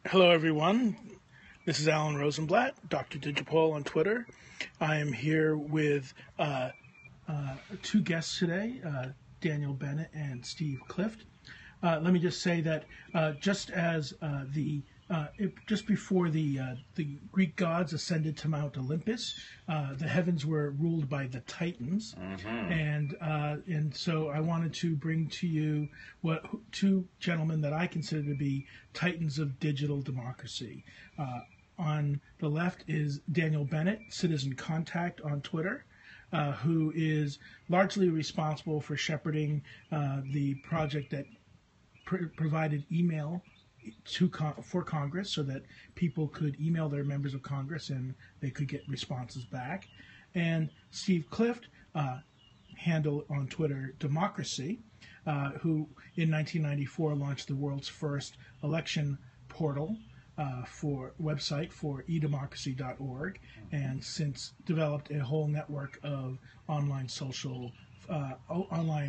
Hello, everyone. This is Alan Rosenblatt, Dr. Digipol on Twitter. I am here with two guests today, Daniel Bennett and Steve Clift. Let me just say that just as just before the Greek gods ascended to Mount Olympus, the heavens were ruled by the Titans, and so I wanted to bring to you two gentlemen that I consider to be titans of digital democracy. On the left is Daniel Bennett, Citizen Contact on Twitter, who is largely responsible for shepherding the project that provided email for Congress so that people could email their members of Congress and they could get responses back. And Steve Clift, handle on Twitter Democracy, who in 1994 launched the world's first election portal website for edemocracy.org, and since developed a whole network of online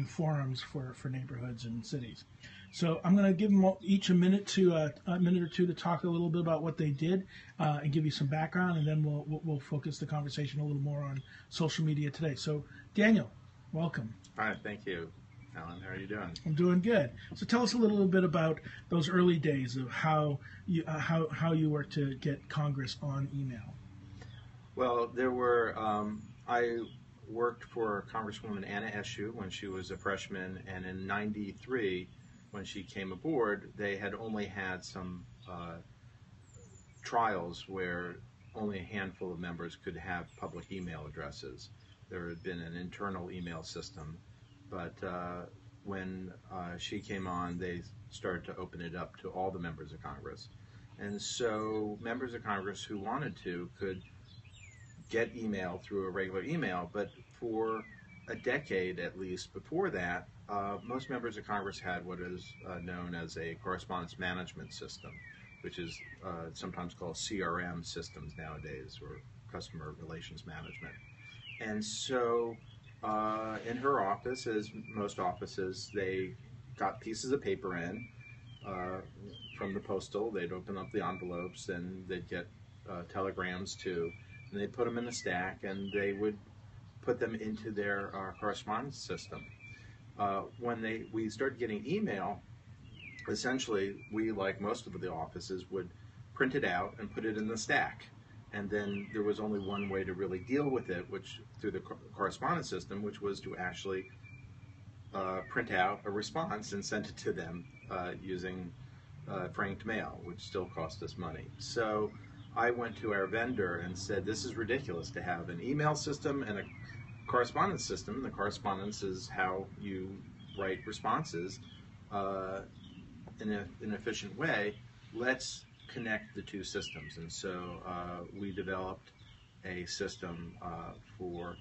forums for neighborhoods and cities. So I'm going to give them each a minute or two to talk a little bit about what they did and give you some background, and then we'll focus the conversation a little more on social media today. So Daniel, welcome. Hi, thank you, Alan. How are you doing? I'm doing good. So tell us a little bit about those early days of how you were to get Congress on email. Well, I worked for Congresswoman Anna Eshoo when she was a freshman, and in '93, when she came aboard, they had only had some trials where only a handful of members could have public email addresses. There had been an internal email system, but when she came on, they started to open it up to all the members of Congress. And so members of Congress who wanted to could get email through a regular email, but for a decade at least before that, most members of Congress had what is known as a correspondence management system, which is sometimes called CRM systems nowadays, or customer relations management. And so in her office, as most offices, they got pieces of paper in from the postal. They'd open up the envelopes, and they'd get telegrams too, and they'd put them in the stack, and they would put them into their correspondence system. When we started getting email, essentially we, like most of the offices, would print it out and put it in the stack. And then there was only one way to really deal with it, which through the correspondence system, which was to actually print out a response and send it to them using franked mail, which still cost us money. So I went to our vendor and said, this is ridiculous to have an email system and a correspondence system. The correspondence is how you write responses in an efficient way. Let's connect the two systems. And so we developed a system for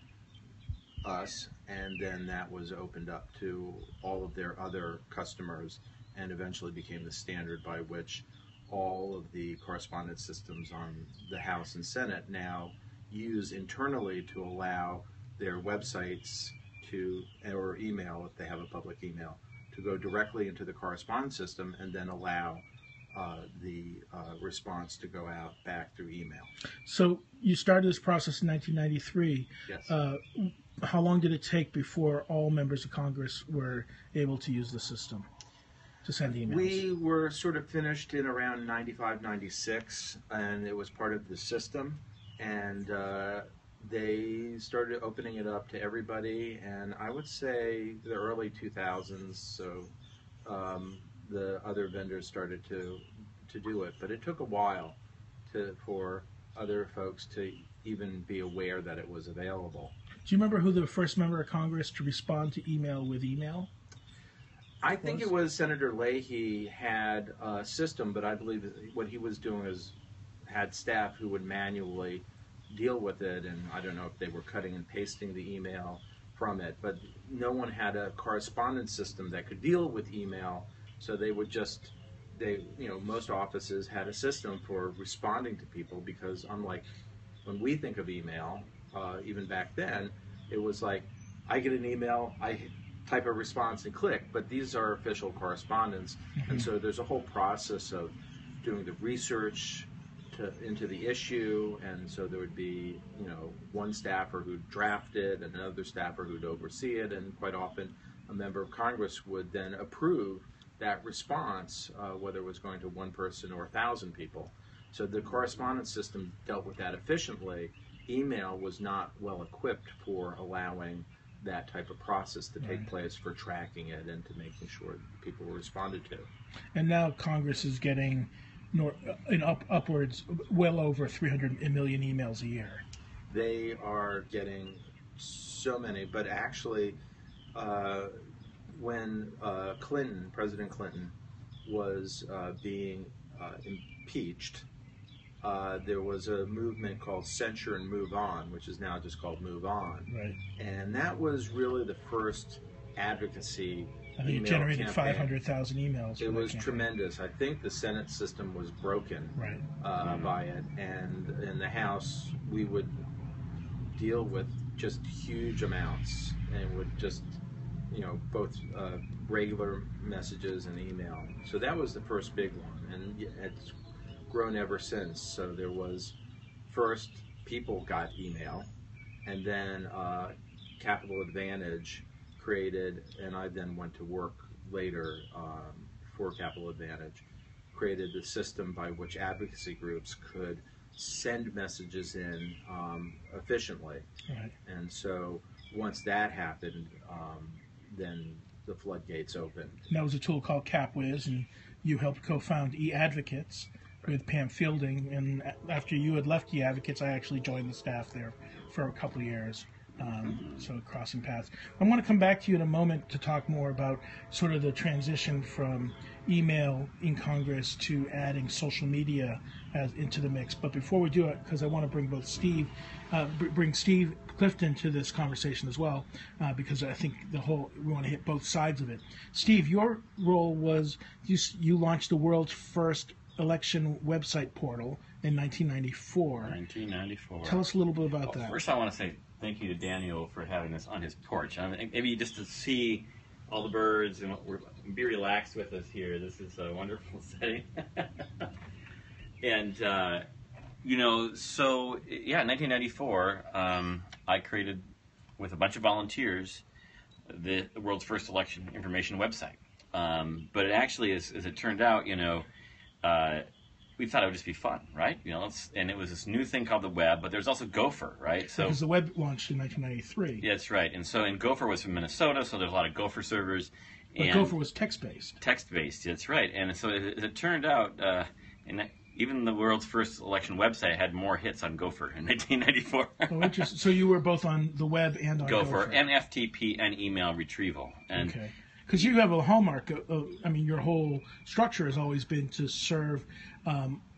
us, and then that was opened up to all of their other customers and eventually became the standard by which all of the correspondence systems on the House and Senate now use internally to allow their websites or email, if they have a public email, to go directly into the correspondence system and then allow the response to go out back through email. So you started this process in 1993. Yes. How long did it take before all members of Congress were able to use the system to send emails? We were sort of finished in around 95, 96, and it was part of the system. And they started opening it up to everybody, and I would say the early 2000s, so the other vendors started to do it. But it took a while for other folks to even be aware that it was available. Do you remember who the first member of Congress to respond to email with email? I think it was Senator Leahy had a system, but I believe what he was doing is had staff who would manually deal with it, and I don't know if they were cutting and pasting the email from it, but no one had a correspondence system that could deal with email, so they would just, most offices had a system for responding to people, because unlike when we think of email, even back then, it was like, I get an email, I type a response and click, but these are official correspondence, and so there's a whole process of doing the research into the issue, and so there would be, one staffer who'd draft it and another staffer who'd oversee it, and quite often a member of Congress would then approve that response, whether it was going to one person or 1,000 people. So the correspondence system dealt with that efficiently. Email was not well equipped for allowing that type of process to take place, for tracking it and to making sure that people were responded to. And now Congress is getting upwards well over 300 million emails a year. They are getting so many, but actually, when President Clinton was being impeached, there was a movement called Censure and Move On, which is now just called Move On. Right. And that was really the first advocacy I think it generated 500,000 emails. It was tremendous. I think the Senate system was broken by it. And in the House, we would deal with just huge amounts, and would just, both regular messages and email. So that was the first big one. And it's grown ever since. So there was, first, people got email, and then Capital Advantage created, and I then went to work later for Capital Advantage, created the system by which advocacy groups could send messages in efficiently. Right. And so once that happened, then the floodgates opened. And that was a tool called CapWiz, and you helped co-found eAdvocates with Pam Fielding. And after you had left eAdvocates, I actually joined the staff there for a couple of years. So crossing paths. I want to come back to you in a moment to talk more about sort of the transition from email in Congress to adding social media into the mix. But before we do it, because I want to bring bring Steve Clifton to this conversation as well, because I think we want to hit both sides of it. Steve, your role was you launched the world's first election website portal in 1994. 1994. Tell us a little bit about that. First, I want to say thank you to Daniel for having us on his porch. I mean, maybe just to see all the birds and be relaxed with us here. This is a wonderful setting. And, so, 1994, I created, with a bunch of volunteers, the world's first election information website. But it actually, as it turned out, we thought it would just be fun, right? And it was this new thing called the web, but there's also Gopher, right? So because the web launched in 1993. Yeah, that's right. And Gopher was from Minnesota, so there's a lot of Gopher servers. But Gopher was text-based. Text-based, that's right. And so as it turned out, even the world's first election website had more hits on Gopher in 1994. Oh, interesting. So you were both on the web and on Gopher. And FTP and email retrieval. And okay. Because you have a hallmark your whole structure has always been to serve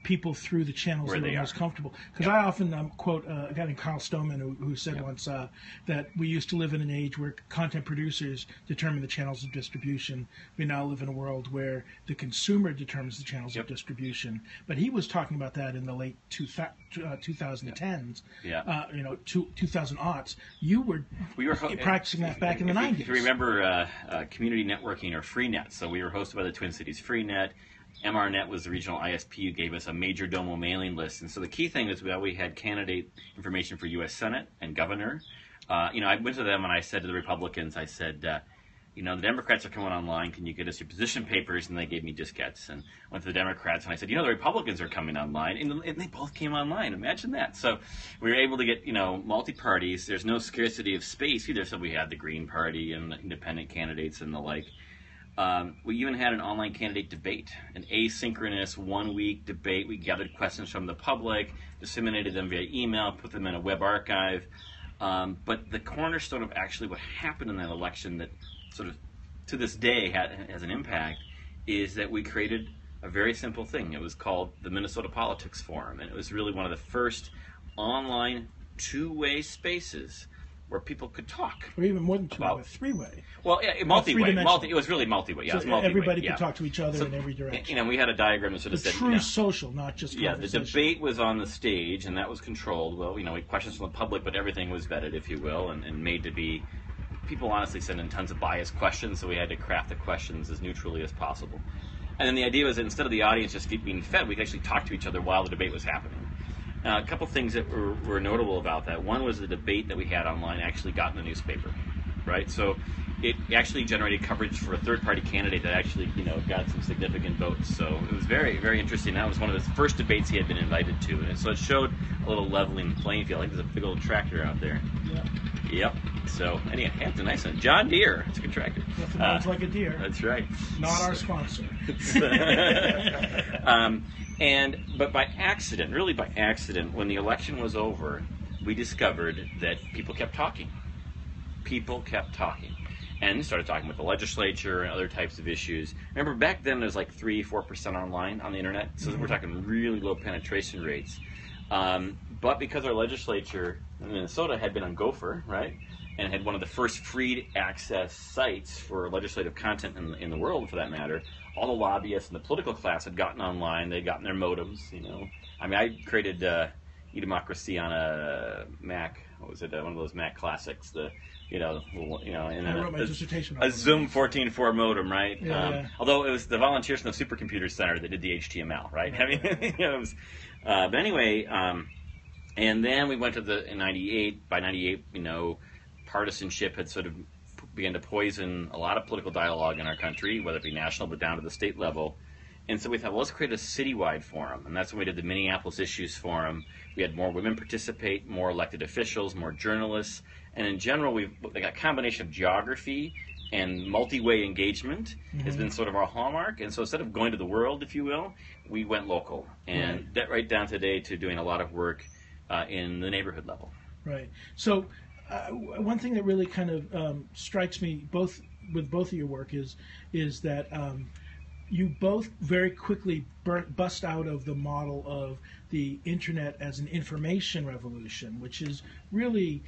people through the channels that are most comfortable. Because I often quote a guy named Carl Stoneman who said once that we used to live in an age where content producers determine the channels of distribution. We now live in a world where the consumer determines the channels of distribution. But he was talking about that in the late 2010s, 2000-aughts. We were practicing that back in the 90s. If you remember community networking or Freenet, so we were hosted by the Twin Cities Freenet. MRNet was the regional ISP who gave us a major domo mailing list. And so the key thing was that we had candidate information for U.S. Senate and governor. I went to them and I said to the Republicans, I said, the Democrats are coming online. Can you get us your position papers? And they gave me diskettes. And I went to the Democrats and I said, the Republicans are coming online. And they both came online. Imagine that. So we were able to get, multi-parties. There's no scarcity of space either. So we had the Green Party and the independent candidates and the like. We even had an online candidate debate, an asynchronous one-week debate. We gathered questions from the public, disseminated them via email, put them in a web archive. But the cornerstone of actually what happened in that election that sort of to this day has an impact is that we created a very simple thing. It was called the Minnesota Politics Forum, and it was really one of the first online two-way spaces where people could talk. Or even more than two-way, three-way. Well, yeah, multi-way. It was really multi-way. Yeah, so it was multi-way. Everybody could talk to each other in every direction. We had a diagram that sort of said... true social, not just conversation. The debate was on the stage, and that was controlled. Well, we had questions from the public, but everything was vetted, if you will, and made to be... People honestly sent in tons of biased questions, so we had to craft the questions as neutrally as possible. And then the idea was that instead of the audience just being fed, we could actually talk to each other while the debate was happening. A couple things that were notable about that. One was the debate that we had online actually got in the newspaper, right? So it actually generated coverage for a third-party candidate that actually, got some significant votes. So it was very, very interesting. That was one of the first debates he had been invited to, and so it showed a little leveling playing field. I think there's a big old tractor out there. Yeah. Yep. So anyway, it's a nice one. John Deere. It's a good tractor. Nothing sounds like a deer. That's right. Not our sponsor. But by accident, really by accident, when the election was over, we discovered that people kept talking. People kept talking. And started talking with the legislature and other types of issues. Remember, back then there was like 3-4% online on the internet, so we're talking really low penetration rates. But because our legislature in Minnesota had been on Gopher, right, and had one of the first free access sites for legislative content in the world, for that matter, all the lobbyists and the political class had gotten online. They'd gotten their modems, I mean, I created eDemocracy on a Mac. What was it? One of those Mac classics. And I wrote my dissertation on a Zoom 14.4 modem, right? Yeah. Although it was the volunteers from the Supercomputer Center that did the HTML, right? I mean, it was. But anyway, and then we went to in '98. By '98, partisanship had sort of begun to poison a lot of political dialogue in our country, whether it be national but down to the state level. And so we thought, well, let's create a citywide forum. And that's when we did the Minneapolis Issues Forum. We had more women participate, more elected officials, more journalists. And in general, like a combination of geography and multi-way engagement has been sort of our hallmark. And so instead of going to the world, if you will, we went local. And that right down today to doing a lot of work in the neighborhood level. Right. So one thing that really kind of strikes me with both of your work is that you both very quickly bust out of the model of the internet as an information revolution, which is really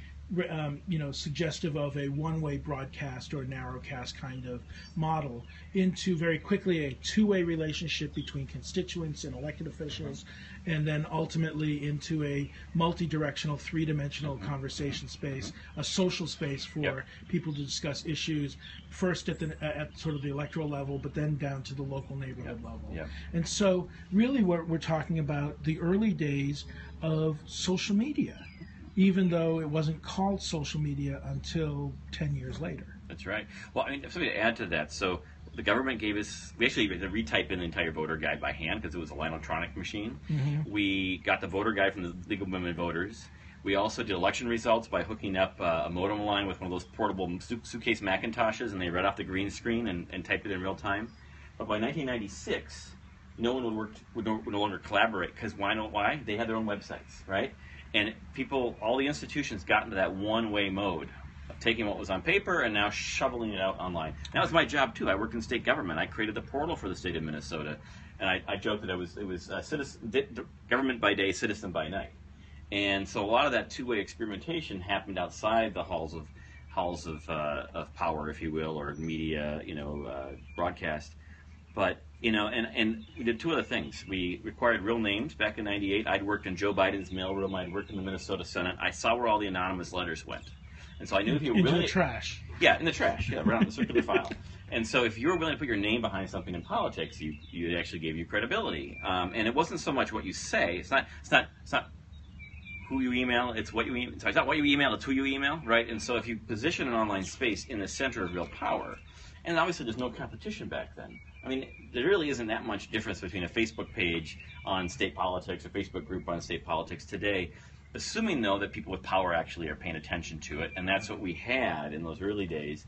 suggestive of a one-way broadcast or narrowcast kind of model, into very quickly a two-way relationship between constituents and elected officials, and then ultimately into a multi-directional, three-dimensional conversation space, a social space for people to discuss issues, first at sort of the electoral level, but then down to the local neighborhood level. And so really we're talking about the early days of social media, even though it wasn't called social media until 10 years later. That's right. Well, I mean, something to add to that. So the government gave us, we actually had to retype in the entire voter guide by hand because it was a Linotronic machine. We got the voter guide from the League of Women Voters. We also did election results by hooking up a modem line with one of those portable suitcase Macintoshes, and they read off the green screen and typed it in real time. But by 1996, no one would no longer collaborate because why? They had their own websites, right? And all the institutions got into that one-way mode of taking what was on paper and now shoveling it out online. That was my job too. I worked in state government. I created the portal for the state of Minnesota, and I joked that it was government by day, citizen by night. And so a lot of that two-way experimentation happened outside the halls of power, if you will, or media, broadcast. But and we did two other things. We required real names back in '98. I'd worked in Joe Biden's mailroom. I'd worked in the Minnesota Senate. I saw where all the anonymous letters went, and so I knew if you were into willing, the trash. Yeah, in the trash. Yeah, right on the circular file. And so if you were willing to put your name behind something in politics, it actually gave you credibility. And it wasn't so much what you say. It's not who you email. It's what you email. It's not what you email. It's who you email, right? And so if you position an online space in the center of real power, and obviously there's no competition back then. I mean, there really isn't that much difference between a Facebook page on state politics or Facebook group on state politics today, assuming, though, that people with power actually are paying attention to it, and that's what we had in those early days.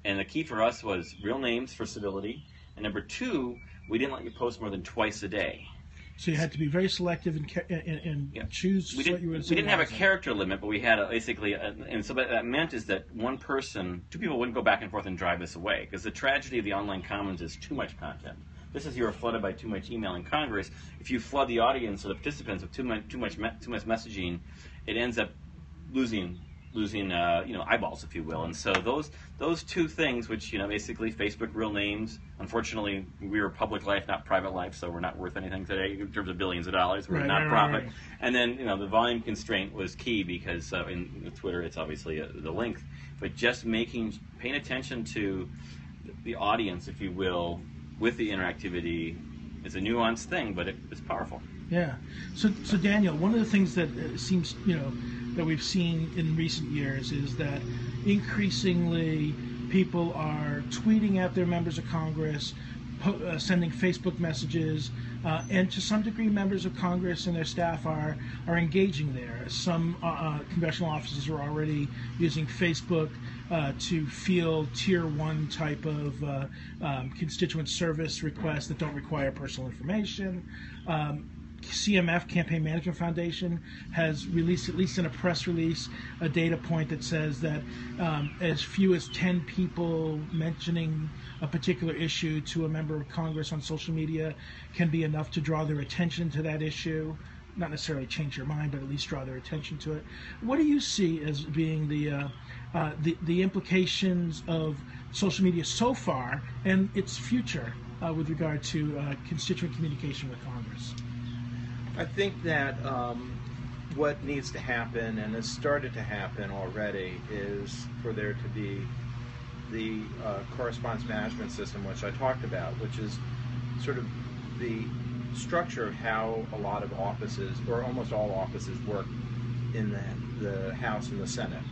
And the key for us was real names for civility, and number two, we didn't let you post more than twice a day. So you had to be very selective and choose what you were. We didn't have a character limit, but we had and so what that meant is that two people wouldn't go back and forth and drive us away, because the tragedy of the online commons is too much content. Just as you're flooded by too much email in Congress, if you flood the audience or the participants with too much messaging, it ends up losing eyeballs, if you will. And so those two things, which basically Facebook real names. Unfortunately, we were public life, not private life, so we're not worth anything today in terms of billions of dollars. We're not profit. Right. And then the volume constraint was key because in Twitter it's obviously the length, but just paying attention to the audience, if you will, with the interactivity. It's a nuanced thing, but it's powerful. Yeah. So Daniel, one of the things that seems, that we've seen in recent years is that increasingly people are tweeting at their members of Congress, sending Facebook messages, and to some degree members of Congress and their staff are engaging there. Some congressional offices are already using Facebook to field tier 1 type of constituent service requests that don't require personal information. CMF, Campaign Management Foundation, has released, at least in a press release, a data point that says that as few as 10 people mentioning a particular issue to a member of Congress on social media can be enough to draw their attention to that issue. Not necessarily change your mind, but at least draw their attention to it. What do you see as being the implications of social media so far and its future with regard to constituent communication with Congress? I think that what needs to happen, and has started to happen already, is for there to be the correspondence management system, which I talked about, which is sort of the structure of how a lot of offices, or almost all offices, work in the House and the Senate.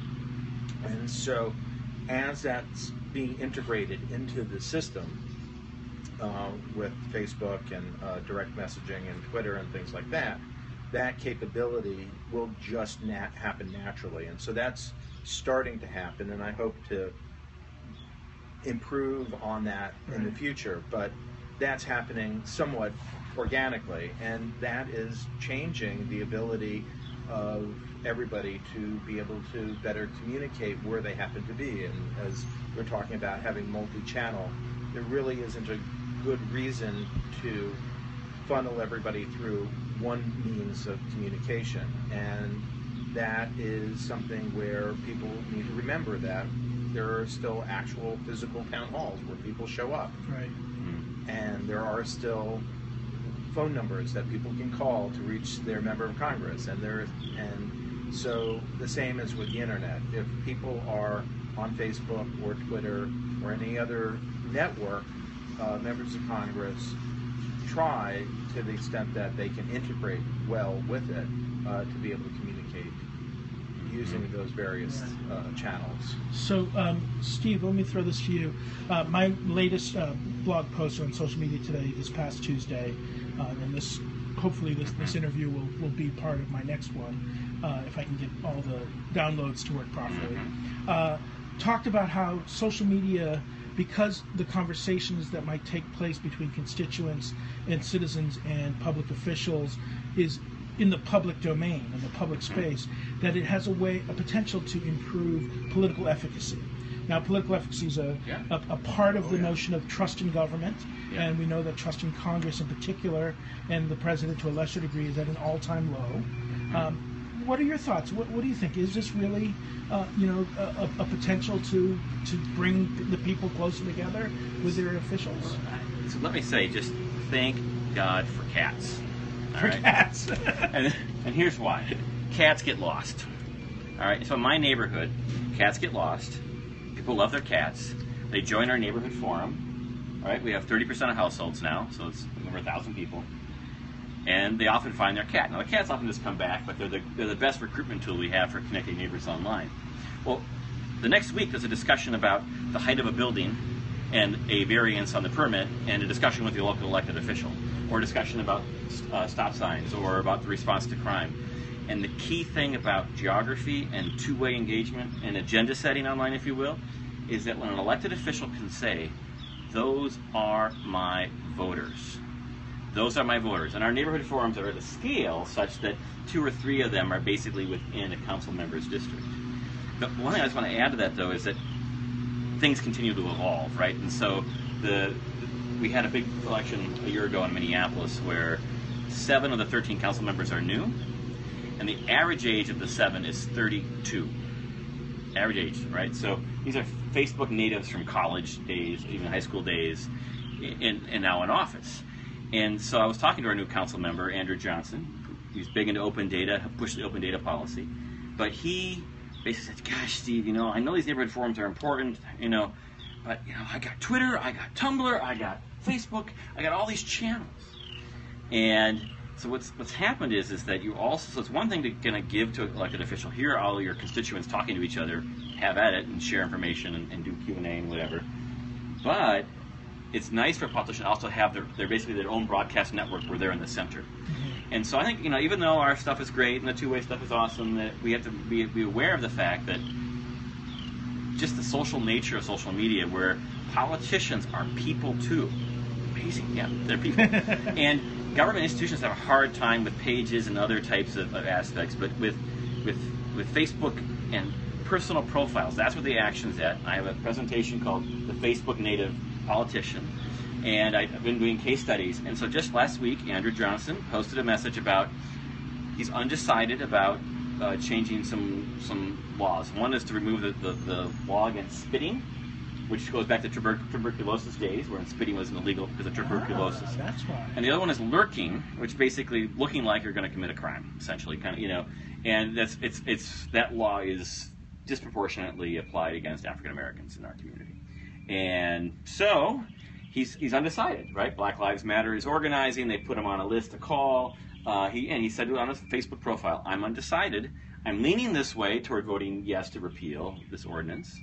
And so as that's being integrated into the system, with Facebook and direct messaging and Twitter and things like that, that capability will just happen naturally. And so that's starting to happen, and I hope to improve on that in the future. But that's happening somewhat organically, and that is changing the ability of everybody to be able to better communicate where they happen to be. And as we're talking about having multi-channel, there really isn't a good reason to funnel everybody through one means of communication, and that is something where people need to remember that there are still actual physical town halls where people show up, Right. and there are still phone numbers that people can call to reach their member of Congress, and so the same as with the internet. If people are on Facebook or Twitter or any other network, members of Congress try, to the extent that they can integrate well with it, to be able to communicate using those various channels. So, Steve, let me throw this to you. My latest blog post on social media today, this past Tuesday, and this hopefully this interview will be part of my next one, if I can get all the downloads to work properly. Talked about how social media, because the conversations that might take place between constituents and citizens and public officials is in the public domain, in the public space, that it has a potential to improve political efficacy. Now, political efficacy is a part of the notion of trust in government, and we know that trust in Congress in particular, and the president to a lesser degree, is at an all-time low. What are your thoughts? What do you think? Is this really, a potential to bring the people closer together with their officials? So let me say, just thank God for cats. All right? Cats. and here's why. Cats get lost. All right. So in my neighborhood, cats get lost. People love their cats. They join our neighborhood forum. All right. We have 30% of households now, so it's over 1,000 people. And they often find their cat. Now, the cats often just come back, but they're the best recruitment tool we have for connecting neighbors online. Well, the next week there's a discussion about the height of a building and a variance on the permit, and a discussion with the local elected official, or a discussion about stop signs, or about the response to crime. And the key thing about geography and two-way engagement and agenda setting online, if you will, is that when an elected official can say, those are my voters. Those are my voters. And our neighborhood forums are at a scale such that 2 or 3 of them are basically within a council member's district. But one thing I just want to add to that, though, is that things continue to evolve, right? And so we had a big election a year ago in Minneapolis where 7 of the 13 council members are new, and the average age of the 7 is 32. Average age, right? So these are Facebook natives from college days, even high school days, and now in office. And so I was talking to our new council member, Andrew Johnson. He's big into open data, pushed the open data policy. But he basically said, gosh, Steve, I know these neighborhood forums are important, but I got Twitter, I got Tumblr, I got Facebook. I got all these channels. And so what's happened is that you also, so it's one thing to kind of give to an elected official, hear all your constituents talking to each other, have at it and share information and do Q&A and whatever. But it's nice for a politician to also have their basically their own broadcast network where they're in the center. Mm-hmm. And so I think, even though our stuff is great and the two-way stuff is awesome, that we have to be aware of the fact that just the social nature of social media, where politicians are people too. Amazing, yeah, they're people. And government institutions have a hard time with pages and other types of aspects, but with Facebook and personal profiles, that's where the action's at. I have a presentation called The Facebook Native Politician, and I've been doing case studies. And so just last week, Andrew Johnson posted a message about he's undecided about changing some laws. One is to remove the law against spitting, which goes back to tuberculosis days, when spitting was illegal because of tuberculosis. That's why. And the other one is lurking, which basically looking like you're going to commit a crime, essentially, And that law is disproportionately applied against African Americans in our community. And so he's undecided, right? Black Lives Matter is organizing. They put him on a list to call. He said on his Facebook profile, "I'm undecided. I'm leaning this way toward voting yes to repeal this ordinance."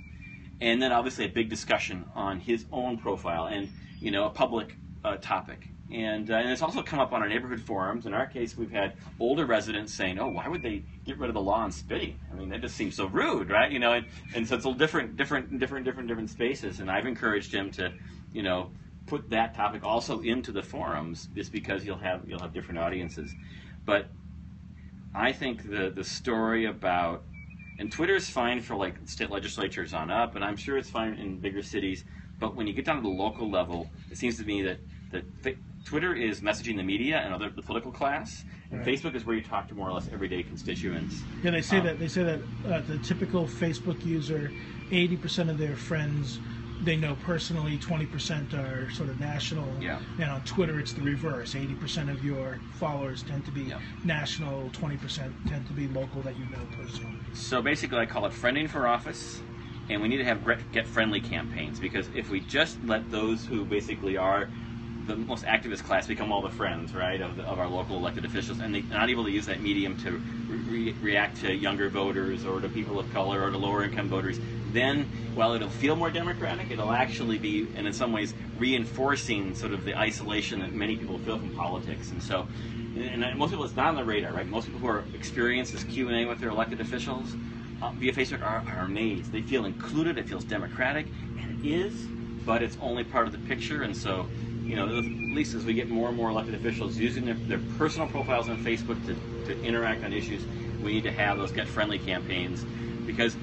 And then obviously a big discussion on his own profile and, a public topic. And it's also come up on our neighborhood forums. In our case, we've had older residents saying, "Oh, why would they get rid of the law on spitting? I mean, that just seems so rude, right?" And so it's a little different spaces. And I've encouraged him to, put that topic also into the forums, just because you'll have different audiences. But I think the story about, and Twitter is fine for like state legislatures on up, and I'm sure it's fine in bigger cities. But when you get down to the local level, it seems to me that Twitter is messaging the media and the political class, and right. Facebook is where you talk to more or less everyday constituents. Yeah, they say that the typical Facebook user, 80% of their friends they know personally, 20% are sort of national. Yeah. And on Twitter, it's the reverse. 80% of your followers tend to be national, 20% tend to be local that you know personally. So basically, I call it friending for office, and we need to have get-friendly campaigns, because if we just let those who basically are the most activist class become all the friends, right, of our local elected officials, and they're not able to use that medium to react to younger voters or to people of color or to lower-income voters, then while it'll feel more democratic, it'll actually be, and in some ways, reinforcing sort of the isolation that many people feel from politics. And so, and most people, it's not on the radar, right? Most people who are experienced as Q&A with their elected officials via Facebook are amazed. They feel included. It feels democratic, and it is, but it's only part of the picture. And so, at least as we get more and more elected officials using their personal profiles on Facebook to interact on issues, we need to have those get-friendly campaigns, because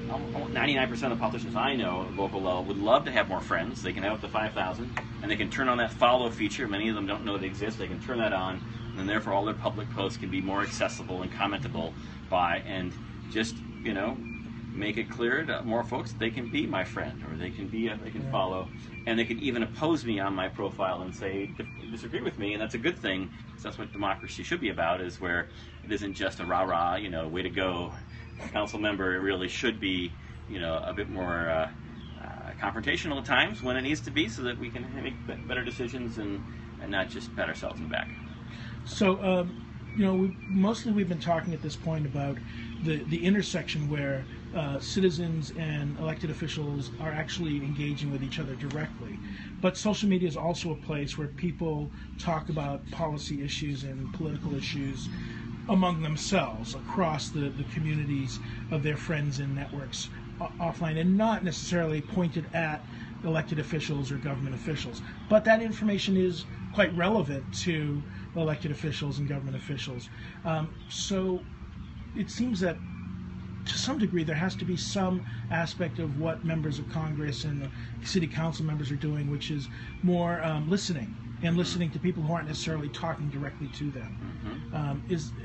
99% of the politicians I know at local level would love to have more friends. They can have up to 5,000, and they can turn on that follow feature. Many of them don't know it exists. They can turn that on, and therefore all their public posts can be more accessible and commentable by, and just, make it clear to more folks that they can be my friend, or they can follow, and they can even oppose me on my profile and say disagree with me, and that's a good thing, because that's what democracy should be about, is where it isn't just a rah-rah, way to go, council member. It really should be, a bit more confrontational at times when it needs to be, so that we can make better decisions and not just pat ourselves in the back. So, we've been talking at this point about the intersection where citizens and elected officials are actually engaging with each other directly. But social media is also a place where people talk about policy issues and political issues among themselves across the communities of their friends and networks offline, and not necessarily pointed at elected officials or government officials. But that information is quite relevant to elected officials and government officials. So it seems that to some degree there has to be some aspect of what members of Congress and the city council members are doing, which is more listening to people who aren't necessarily talking directly to them.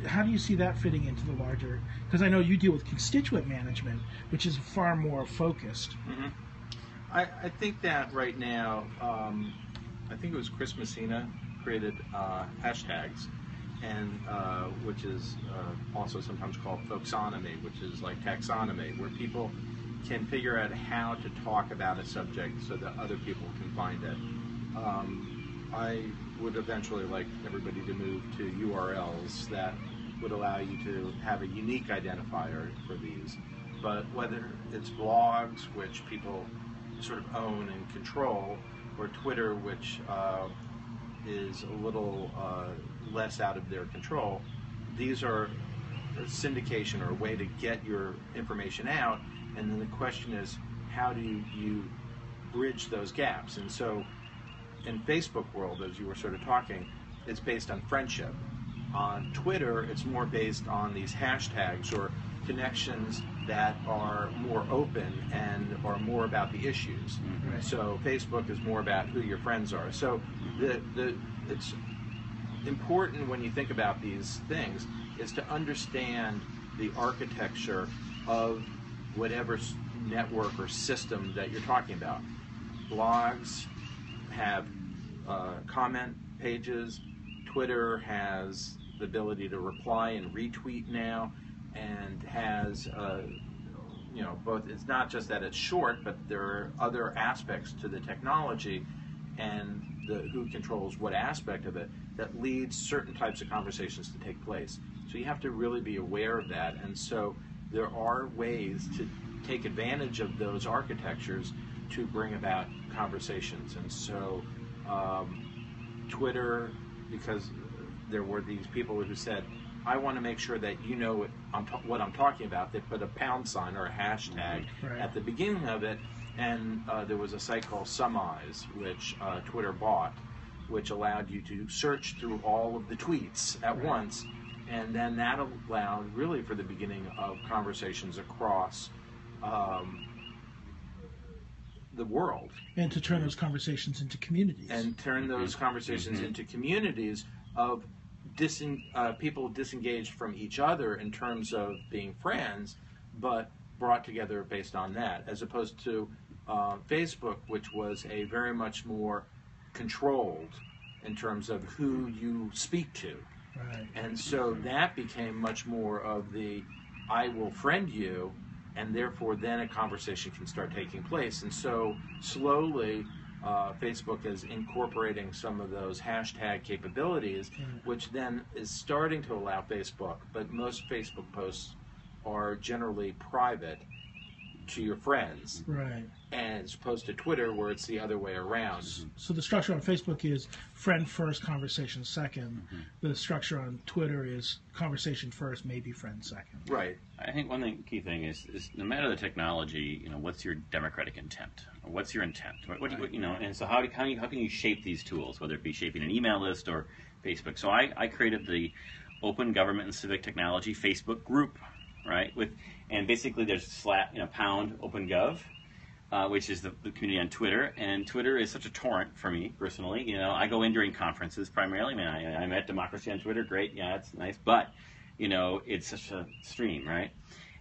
How do you see that fitting into the larger, because I know you deal with constituent management, which is far more focused. I think that right now, I think it was Chris Messina created hashtags, and which is also sometimes called folksonomy, which is like taxonomy, where people can figure out how to talk about a subject so that other people can find it I would eventually like everybody to move to URLs that would allow you to have a unique identifier for these. But whether it's blogs, which people sort of own and control, or Twitter, which is a little less out of their control, these are a syndication or a way to get your information out. And then the question is, how do you bridge those gaps? And so in Facebook world, as you were sort of talking, it's based on friendship. On Twitter, it's more based on these hashtags or connections that are more open and are more about the issues. Right. So Facebook is more about who your friends are. So it's important when you think about these things is to understand the architecture of whatever network or system that you're talking about. Blogs have comment pages. Twitter has the ability to reply and retweet now, and has both. It's not just that it's short, but there are other aspects to the technology and who controls what aspect of it that leads certain types of conversations to take place. So you have to really be aware of that, and so there are ways to take advantage of those architectures to bring about conversations. And so Twitter, because there were these people who said, I want to make sure that you know what I'm talking about. They put a pound sign or a hashtag at the beginning of it, and there was a site called Summeyes, which Twitter bought, which allowed you to search through all of the tweets at once, and then that allowed really for the beginning of conversations across the world. And to turn those conversations into communities. And turn those conversations into communities of people disengaged from each other in terms of being friends, but brought together based on that, as opposed to Facebook, which was a very much more controlled in terms of who you speak to. Right. And so that became much more of the I will friend you, and therefore then a conversation can start taking place. And so slowly Facebook is incorporating some of those hashtag capabilities, which then is starting to allow Facebook, but most Facebook posts are generally private to your friends. Right. And as opposed to Twitter, where it's the other way around. So the structure on Facebook is friend first, conversation second. The structure on Twitter is conversation first, maybe friend second. Right. I think one key thing is no matter the technology, what's your democratic intent? What's your intent? And so how can you shape these tools, whether it be shaping an email list or Facebook? So I created the Open Government and Civic Technology Facebook group, right? And basically there's pound OpenGov, which is the community on Twitter, and Twitter is such a torrent for me personally. I go in during conferences primarily. I'm at Democracy on Twitter, great, yeah, it's nice, but it's such a stream, right?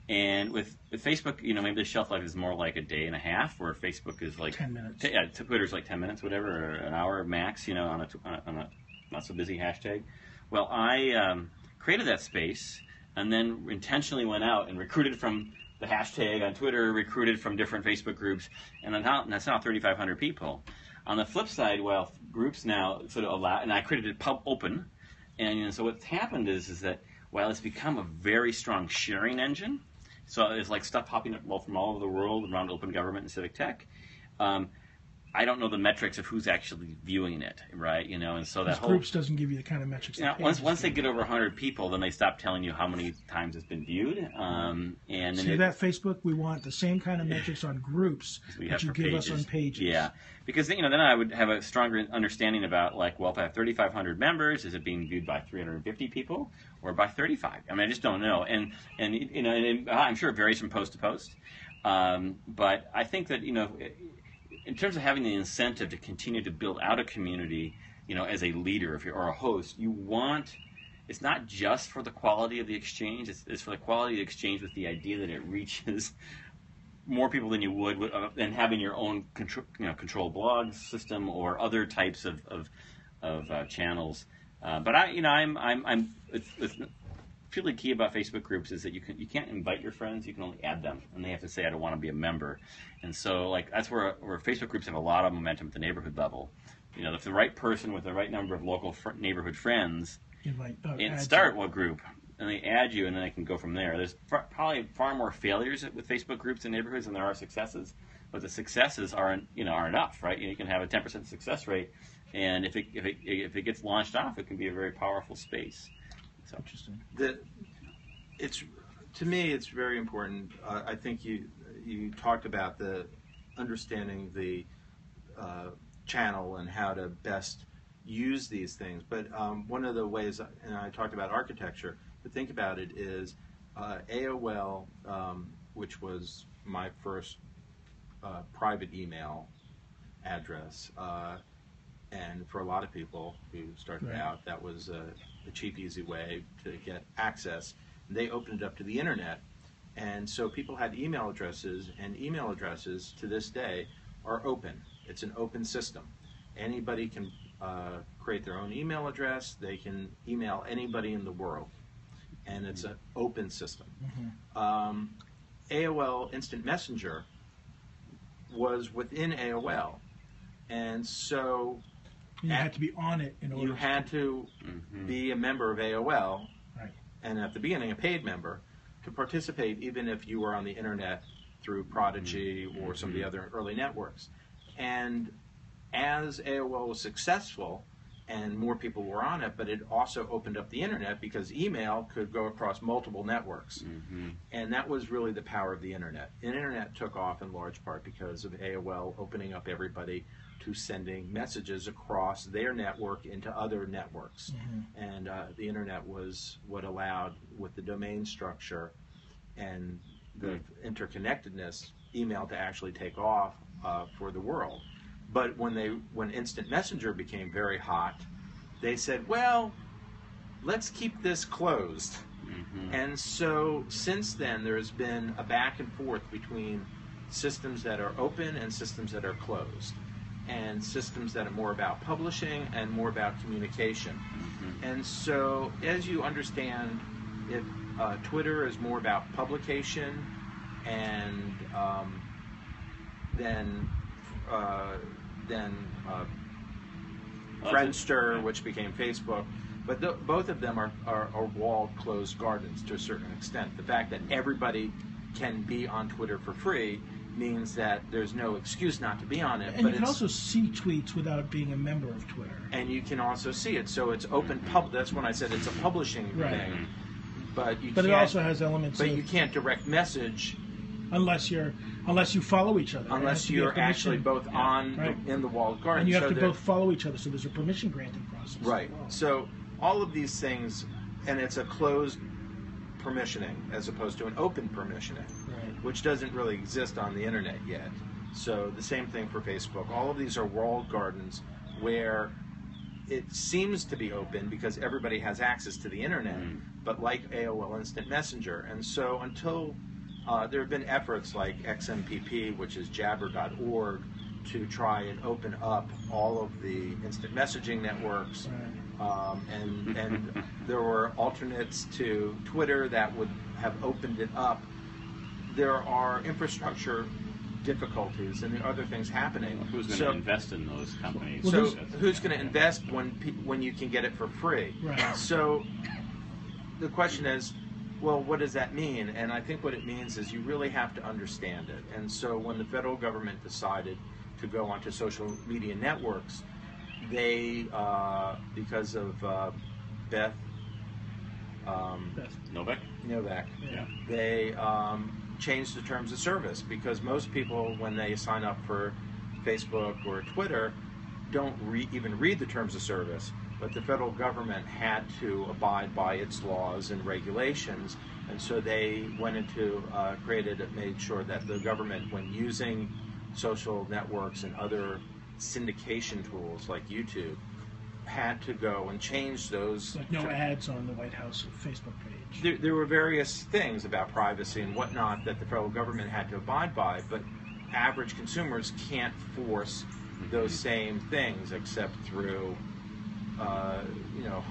And with Facebook, maybe the shelf life is more like a day and a half, where Facebook is like 10 minutes. Twitter's like 10 minutes, whatever, or an hour max, on a not so busy hashtag. Well, I created that space, and then intentionally went out and recruited from the hashtag on Twitter, recruited from different Facebook groups, and that's now 3,500 people. On the flip side, groups now sort of allow, and I created it open, and so what's happened is that while it's become a very strong sharing engine, so it's like stuff popping up from all over the world around open government and civic tech. I don't know the metrics of who's actually viewing it, right? And so that groups doesn't give you the kind of metrics. Once they get over 100 people, then they stop telling you how many times it's been viewed. And then that Facebook, we want the same kind of metrics on groups that you give us on pages. Yeah, because then I would have a stronger understanding about if I have 3,500 members, is it being viewed by 350 people or by 35? I just don't know. And I'm sure it varies from post to post. But I think that in terms of having the incentive to continue to build out a community, as a leader or a host, it's not just for the quality of the exchange, it's for the quality of the exchange with the idea that it reaches more people than you would than having your own control blog system or other types of channels. But it's really key about Facebook groups is that you can't invite your friends, you can only add them, and they have to say, I don't want to be a member. And so that's where Facebook groups have a lot of momentum at the neighborhood level. if the right person with the right number of local neighborhood friends Invite, and start one group, and they add you, and then they can go from there. There's probably far more failures with Facebook groups in neighborhoods than there are successes, but the successes are enough, right? You can have a 10% success rate, and if it gets launched off, it can be a very powerful space. So Interesting. To me, it's very important. I think you talked about the understanding the channel and how to best use these things. But one of the ways, and I talked about architecture, to think about it is AOL, which was my first private email address, and for a lot of people who started out, that was a cheap, easy way to get access. They opened it up to the internet, and so people had email addresses, and email addresses to this day are open. It's an open system. Anybody can create their own email address. They can email anybody in the world, and it's an open system. Mm-hmm. AOL Instant Messenger was within AOL, and so you had to be on it in order. You had to be a member of AOL, right, and at the beginning a paid member, to participate, even if you were on the internet through Prodigy or some of the other early networks. And as AOL was successful and more people were on it, but it also opened up the internet because email could go across multiple networks. Mm-hmm. And that was really the power of the internet. The internet took off in large part because of AOL opening up everybody to sending messages across their network into other networks. Mm-hmm. And the internet was what allowed, with the domain structure and the interconnectedness, email to actually take off for the world. But when Instant Messenger became very hot, they said, well, let's keep this closed. Mm-hmm. And so since then, there's been a back and forth between systems that are open and systems that are closed, and systems that are more about publishing and more about communication. Mm-hmm. And so as you understand, if Twitter is more about publication, and then Friendster, which became Facebook, but both of them are walled, closed gardens to a certain extent. The fact that everybody can be on Twitter for free means that there's no excuse not to be on it. And you can also see tweets without being a member of Twitter. And you can also see it. So it's open That's when I said it's a publishing thing. But it also has elements. But you can't direct message unless you follow each other. Unless you're actually both in the walled garden. And you have to both follow each other. So there's a permission granting process. Right. Well. So all of these things, and it's a closed permissioning as opposed to an open permissioning, which doesn't really exist on the internet yet. So the same thing for Facebook. All of these are walled gardens where it seems to be open because everybody has access to the internet, but like AOL Instant Messenger. And so until there have been efforts like XMPP, which is jabber.org, to try and open up all of the instant messaging networks. And there were alternates to Twitter that would have opened it up. There are infrastructure difficulties and the other things happening. Who's going to invest in those companies? So who's going to invest when you can get it for free? Right. So the question is, well, what does that mean? And I think what it means is you really have to understand it. And so when the federal government decided to go onto social media networks, they, because of Beth Novak, they changed the terms of service, because most people, when they sign up for Facebook or Twitter, don't even read the terms of service. But the federal government had to abide by its laws and regulations, and so they went into made sure that the government, when using social networks and other syndication tools like YouTube, had to go and change those. Like no ads on the White House Facebook page. There were various things about privacy and whatnot that the federal government had to abide by, but average consumers can't force those same things except through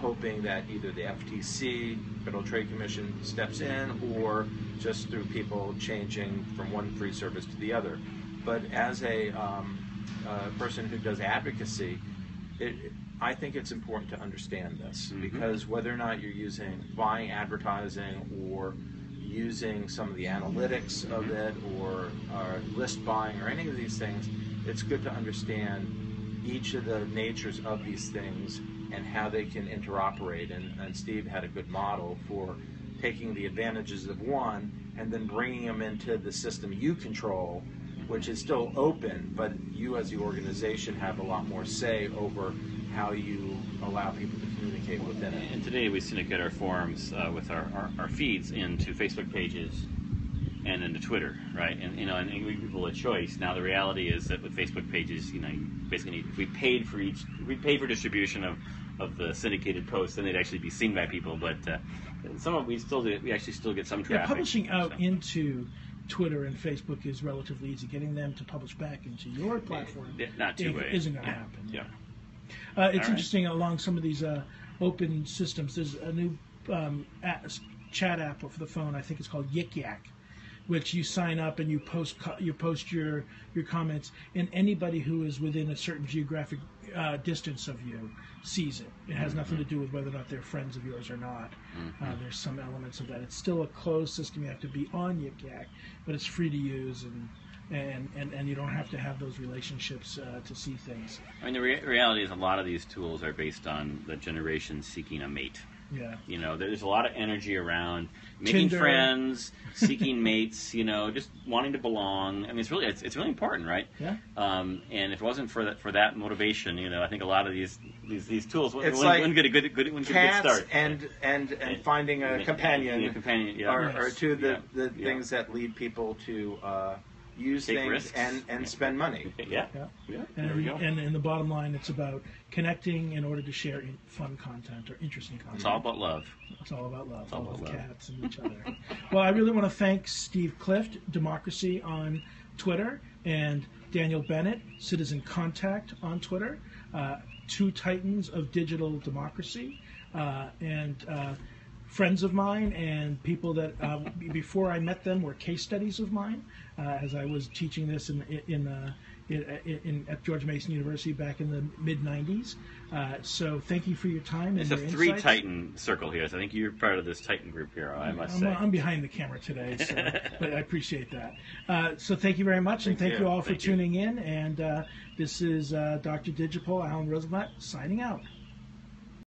hoping that either the FTC, Federal Trade Commission, steps in, or just through people changing from one free service to the other. But as a person who does advocacy, I think it's important to understand this Mm-hmm. because whether or not you're buying advertising or using some of the analytics of it or list buying or any of these things, it's good to understand each of the natures of these things and how they can interoperate. And Steve had a good model for taking the advantages of one and then bringing them into the system you control, which is still open, but you as the organization have a lot more say over how you allow people to communicate within it. And today we syndicate our forums with our feeds into Facebook pages and into Twitter, right? And and we give people a choice. Now the reality is that with Facebook pages, you basically need, if we paid for distribution of the syndicated posts, then they'd actually be seen by people. But some of we actually still get some traffic. Yeah, publishing out into Twitter and Facebook is relatively easy. Getting them to publish back into your platform not two ways. Isn't going to happen. Yeah. It's interesting along some of these open systems. There's a new chat app for the phone. I think it's called Yik Yak, which you sign up and you post your comments, and anybody who is within a certain geographic distance of you sees it. It has nothing to do with whether or not they're friends of yours or not. There's some elements of that. It's still a closed system. You have to be on Yik Yak, but it's free to use, and you don't have to have those relationships to see things. I mean, the reality is a lot of these tools are based on the generation seeking a mate. Yeah. There's a lot of energy around making Tinder. Friends, seeking mates. Just wanting to belong. I mean, it's really important, right? Yeah. And if it wasn't for that motivation, I think a lot of these tools It's wouldn't like get a good cats start. and finding a companion, yeah. are two of the Yeah. things that lead people to use Take things risks. and spend money. Yeah. Yeah. There we go. And the bottom line, it's about connecting in order to share fun content or interesting content. It's all about love. It's all about love. It's all about love. Cats and each other. Well, I really want to thank Steve Clift, Democracy on Twitter, and Daniel Bennett, Citizen Contact on Twitter, two titans of digital democracy, and friends of mine and people that before I met them were case studies of mine, as I was teaching this at George Mason University back in the mid-'90s. So thank you for your time and It's a your three insights. Titan circle here, so I think you're part of this Titan group here, I must say. I'm behind the camera today, so, but I appreciate that. So thank you very much, and thank you all for tuning in. And this is Dr. Digipole, Alan Rosenblatt, signing out.